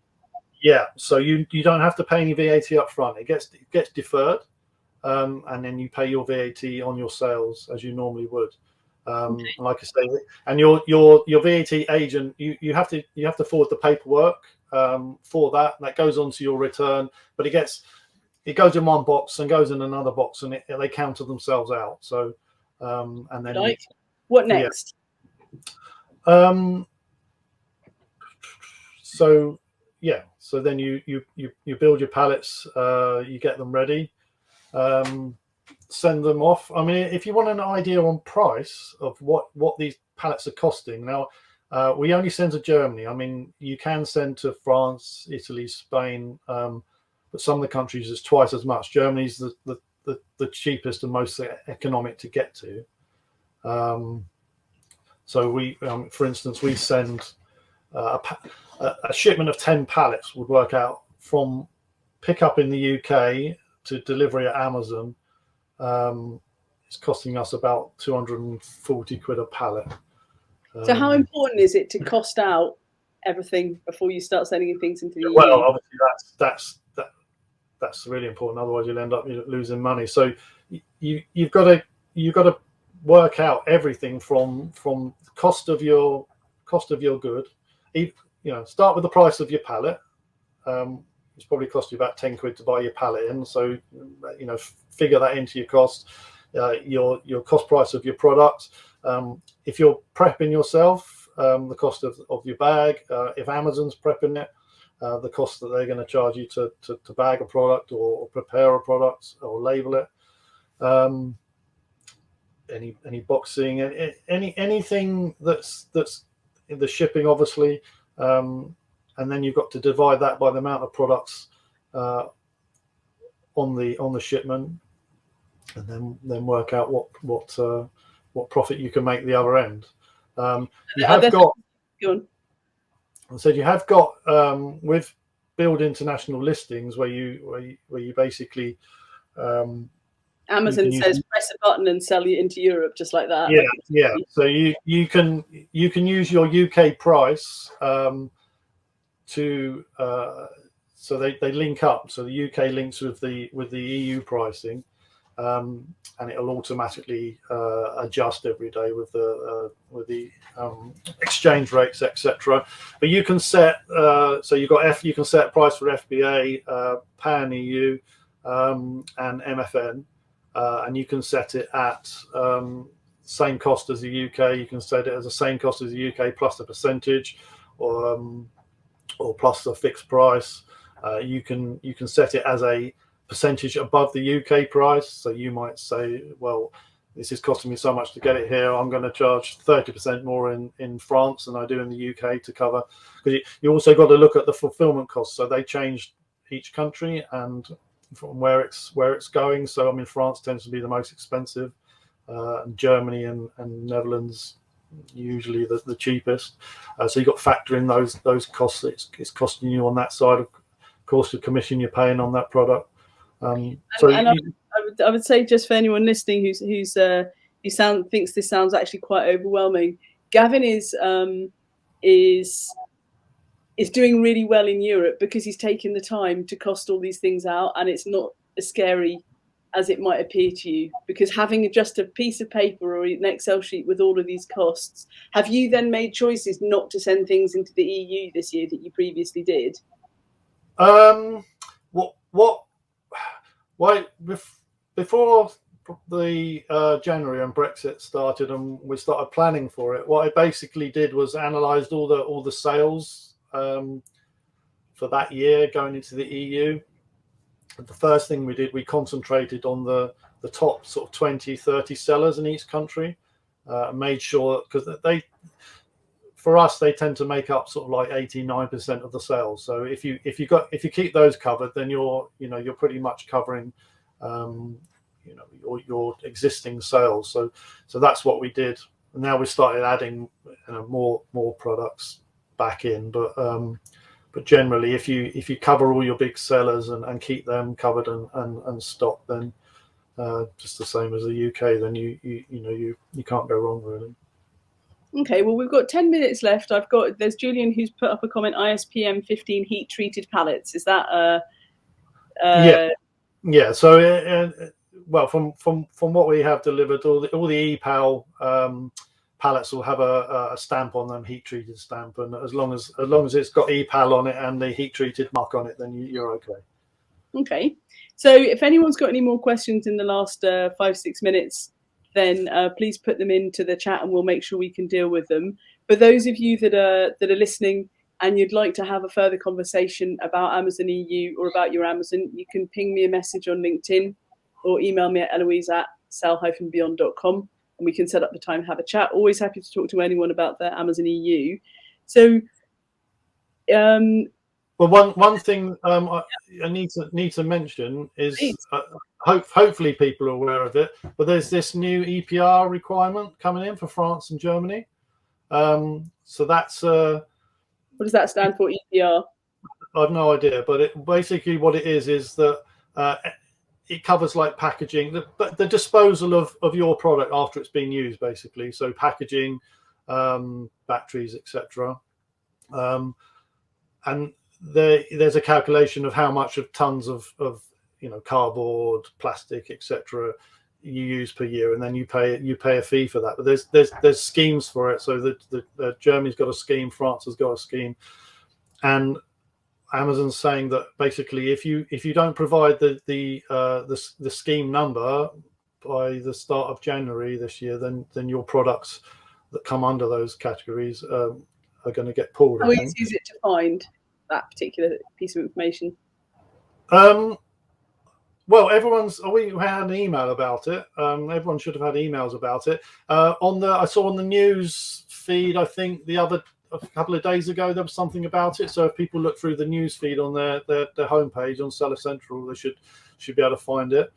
Yeah, so you don't have to pay any VAT up front. It gets deferred. And then you pay your VAT on your sales as you normally would. Okay. Like I say, and your VAT agent, you have to forward the paperwork for that. That goes onto your return, but it goes in one box and goes in another box, and they counter themselves out. So and then what next? Yeah. So then you build your pallets, you get them ready. Send them off. I mean, if you want an idea on price of what these pallets are costing now, we only send to Germany. I mean, you can send to France, Italy, Spain, but some of the countries is twice as much. Germany's the cheapest and most economic to get to. So we, for instance, we send a shipment of 10 pallets would work out from pickup in the UK to delivery at Amazon. It's costing us about 240 quid a pallet. So how important is it to cost out everything before you start sending things into the EU? Well, obviously that's really important. Otherwise, you'll end up losing money. So you've got to work out everything from the cost of your good. Start with the price of your pallet. It's probably cost you about 10 quid to buy your pallet in. So, figure that into your cost, your cost price of your product. If you're prepping yourself, the cost of your bag. If Amazon's prepping it, the cost that they're going to charge you to bag a product or prepare a product or label it. Any boxing, anything that's in the shipping, obviously. And then you've got to divide that by the amount of products on the shipment, and then work out what profit you can make the other end. You have got with build international listings where you basically Amazon says press a button and sell you into Europe just like that. Yeah. So you can use your UK price so they link up. So the UK links with the EU pricing, and it'll automatically adjust every day with the exchange rates, etc. But you can set you can set price for FBA, PAN EU, and MFN, and you can set it at same cost as the UK. You can set it as the same cost as the UK plus a percentage, or plus a fixed price. You can set it as a percentage above the UK price. So you might say, well, this is costing me so much to get it here, I'm going to charge 30% more in France than I do in the UK to cover. Because you also got to look at the fulfillment costs. So they changed each country and from where it's going. So I mean, France tends to be the most expensive, and Germany and Netherlands usually the cheapest. So you've got to factor in those costs. It's costing you on that side, of course, the commission you're paying on that product. I would say, just for anyone listening who thinks this sounds actually quite overwhelming, Gavin is doing really well in Europe because he's taken the time to cost all these things out, and it's not as scary as it might appear to you, because having just a piece of paper or an Excel sheet with all of these costs. Have you then made choices not to send things into the EU this year that you previously did? Before the January and Brexit started and we started planning for it, what I basically did was analysed all the sales for that year going into the EU. The first thing we did, we concentrated on the top sort of 20, 30 sellers in each country, made sure, because for us, they tend to make up sort of like 89% of the sales. So if you keep those covered, then you're pretty much covering your existing sales. So that's what we did. And now we started adding more products back in, but generally, if you cover all your big sellers and keep them covered and stocked, then just the same as the UK, then you can't go wrong, really. Okay, well, we've got 10 minutes left. There's Julian who's put up a comment. ISPM 15 heat treated pallets. Is that yeah. So well, from what we have delivered, all the EPAL pallets will have a stamp on them, heat treated stamp, and as long as it's got EPAL on it and the heat treated mark on it, then you're okay. Okay, so if anyone's got any more questions in the last 5-6 minutes, then please put them into the chat and we'll make sure we can deal with them. For those of you that are listening and you'd like to have a further conversation about Amazon EU or about your Amazon, you can ping me a message on LinkedIn or email me at eloise@sell-beyond.com. and we can set up the time to have a chat. Always happy to talk to anyone about the Amazon EU. So, well, one thing I need to mention is hopefully people are aware of it, but there's this new EPR requirement coming in for France and Germany. So that's what does that stand for, EPR? I have no idea, but basically what it is that it covers like packaging, the disposal of your product after it's been used, basically. So packaging, batteries, etc. And there's a calculation of how much of tons of cardboard, plastic, etc. you use per year, and then you pay a fee for that. But there's schemes for it. So the Germany's got a scheme, France has got a scheme, and Amazon's saying that basically if you don't provide the scheme number by the start of January this year, then your products that come under those categories are going to get pulled. How easy is it to find that particular piece of information? Well, we had an email about it. Everyone should have had emails about it. I saw on the news feed, I think a couple of days ago, there was something about it. So if people look through the news feed on their homepage on Seller Central, they should be able to find it.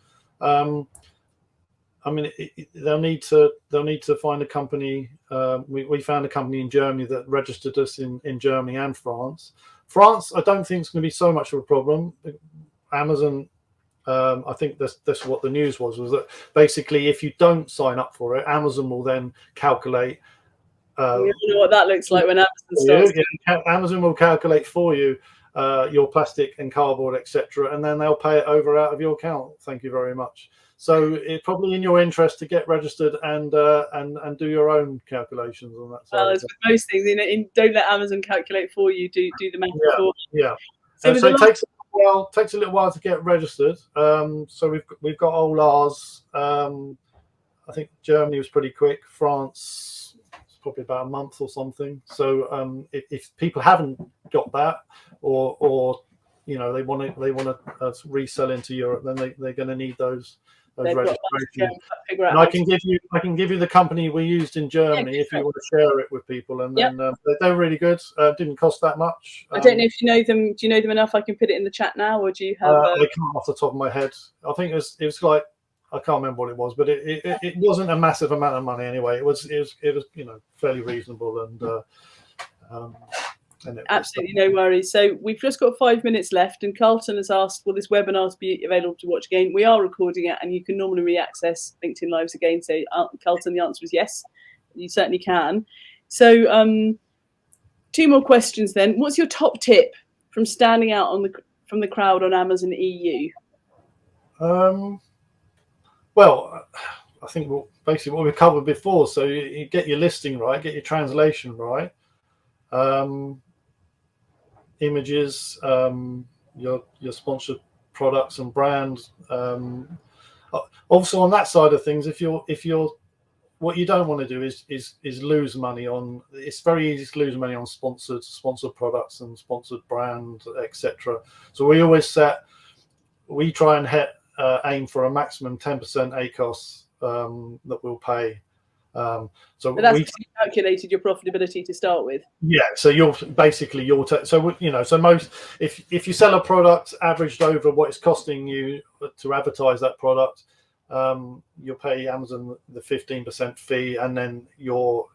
I mean, they'll need to find a company. We found a company in Germany that registered us in Germany and France. France, I don't think it's going to be so much of a problem. Amazon, I think that's what the news was that basically if you don't sign up for it, Amazon will then calculate. We all know what that looks like when Amazon starts. Amazon will calculate for you your plastic and cardboard, etc., and then they'll pay it over out of your account. Thank you very much. So it's probably in your interest to get registered and do your own calculations on that side. Well, as with most things, don't let Amazon calculate for you. Do the math for you. Yeah. So it takes a little while to get registered. So we've got all ours. I think Germany was pretty quick. France, probably about a month or something. So if people haven't got that, or they want to resell into Europe, then they're going to need those registrations. And I can give you the company we used in Germany if you want to share it with people. And then they're really good. Didn't cost that much. I don't know if you know them. Do you know them enough? I can put it in the chat now, or do you have? I can't off the top of my head. I think it was like I can't remember what it was, but it wasn't a massive amount of money anyway. It was fairly reasonable, and absolutely no worries. So we've just got 5 minutes left, and Carlton has asked, will this webinar to be available to watch again? We are recording it, and you can normally re-access LinkedIn Lives again. So Carlton, the answer is yes, you certainly can. So 2 more questions then. What's your top tip from standing out from the crowd on Amazon EU? Well, I think basically what we covered before. So you get your listing right, get your translation right, images, your sponsored products and brands. Also on that side of things, if you're what you don't want to do is lose money on. It's very easy to lose money on sponsored products and sponsored brands, etc. So we try and aim for a maximum 10% ACOS that we'll pay. So that's because you calculated your profitability to start with. Yeah, so so most if you sell a product averaged over what it's costing you to advertise that product, you'll pay Amazon the 15% fee, and then your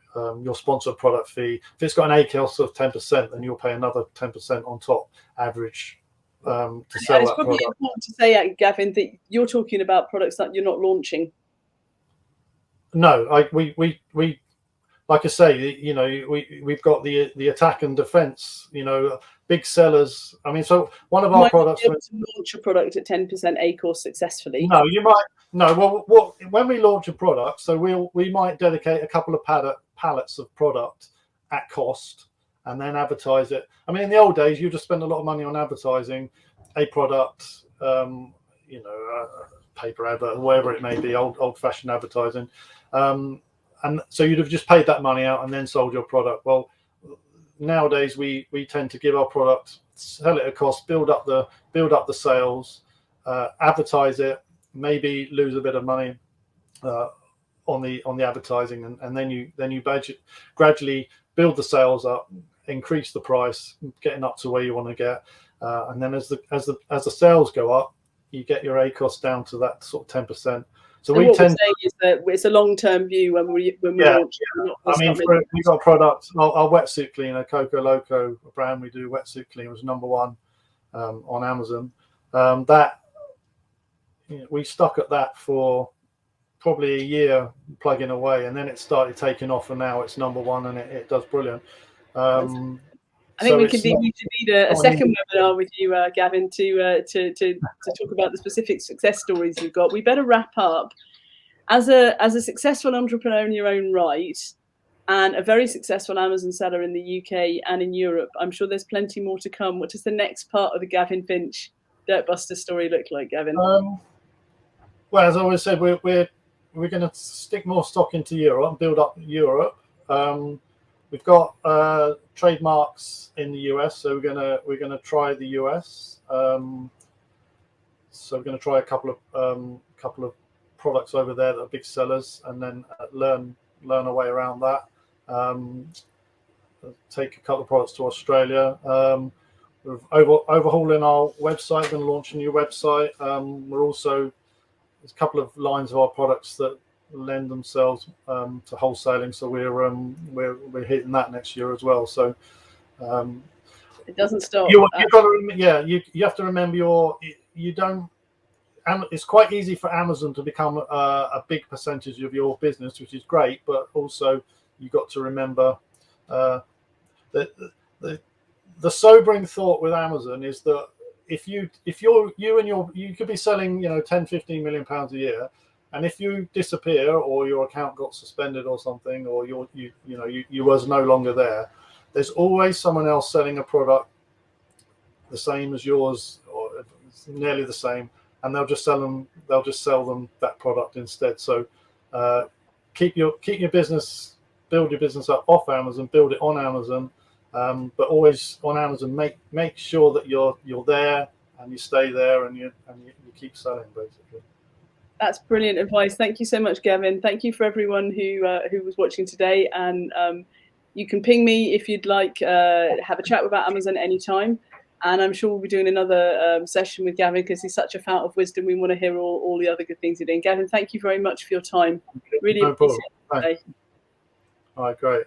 sponsored product fee. If it's got an ACOS of 10%, then you'll pay another 10% on top average. To sell it's that probably product. important to say, Gavin, that you're talking about products that you're not launching. No, we like I say, we've got the attack and defense, big sellers. I mean, so one of our products. You might be able to launch a product at 10% ACOS successfully. No, you might. No, well, when we launch a product, so we might dedicate a couple of pallets of product at cost, and then advertise it. I mean, in the old days, you just spend a lot of money on advertising a product, paper advert, whatever it may be, old-fashioned advertising, and so you'd have just paid that money out and then sold your product. Well, nowadays we tend to give our product, sell it at cost, build up the sales, advertise it, maybe lose a bit of money on the advertising, and then you gradually build the sales up, increase the price, getting up to where you want to get, and then as the sales go up, you get your ACOS down to that sort of 10%. So what we're saying is that it's a long-term view when we launch. I mean, we've got products. Our wetsuit cleaner, Coco Loco brand, we do wetsuit cleaner, was #1 on Amazon. We stuck at that for probably a year, plugging away, and then it started taking off, and now it's #1, and it does brilliant. I think we could need a second webinar with you, Gavin, to talk about the specific success stories you've got. We better wrap up. As a successful entrepreneur in your own right, and a very successful Amazon seller in the UK and in Europe, I'm sure there's plenty more to come. What does the next part of the Gavin Finch Dirtbusters story look like, Gavin? Well, as I always said, we're going to stick more stock into Europe and build up Europe. We've got trademarks in the US, so we're gonna try the US. So we're going to try a couple of products over there that are big sellers, and then learn our way around that. Take a couple of products to Australia. We're overhauling our website, going to launch a new website. There's a couple of lines of our products that lend themselves to wholesaling, so we're hitting that next year as well. So it doesn't stop. You have to remember it's quite easy for Amazon to become a big percentage of your business, which is great, but also you've got to remember that the sobering thought with Amazon is that if you could be selling 10-15 million pounds a year, and if you disappear or your account got suspended or something, or you was no longer there, there's always someone else selling a product the same as yours or nearly the same, and they'll just sell them that product instead. So keep your business, build your business up off Amazon, build it on Amazon, but always on Amazon make sure that you're there and you stay there and you keep selling, basically. That's brilliant advice. Thank you so much, Gavin. Thank you for everyone who was watching today. And you can ping me if you'd like have a chat about Amazon anytime. And I'm sure we'll be doing another session with Gavin, because he's such a fount of wisdom. We want to hear all the other good things you're doing. Gavin, thank you very much for your time. Really No problem. appreciate it today. All right, great.